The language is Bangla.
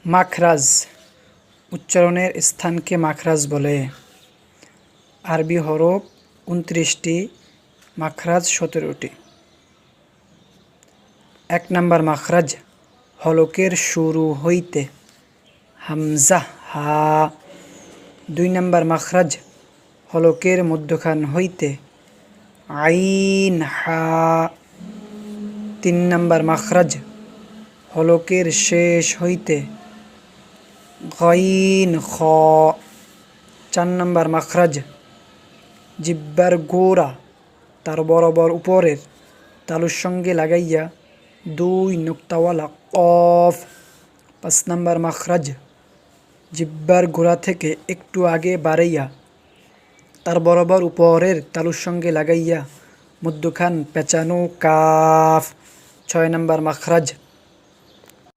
মাখরাজ উচ্চারণের স্থানকে মাখরাজ বলে। আরবি হরফ ২৯টি, মাখরাজ ১৭টি। ১ নাম্বার মাখরাজ হলকের শুরু হইতে হামজা হা। ২ নাম্বার মাখরাজ হলকের মধ্যখান হইতে আইন হা। ৩ নাম্বার মাখরাজ হলকের শেষ হইতে গইন খ। ৪ নাম্বার মাখরাজ জিহ্বার গোড়া তার বরাবর উপরের তালুর সঙ্গে লাগাইয়া ২ নুক্তাওয়ালা কফ। ৫ নাম্বার মাখরাজ জিহ্বার গোড়া থেকে একটু আগে বাড়াইয়া তার বরাবর উপরের তালুর সঙ্গে লাগাইয়া মধ্যখান পেঁচানো কাফ। ৬ নাম্বার মাখরাজ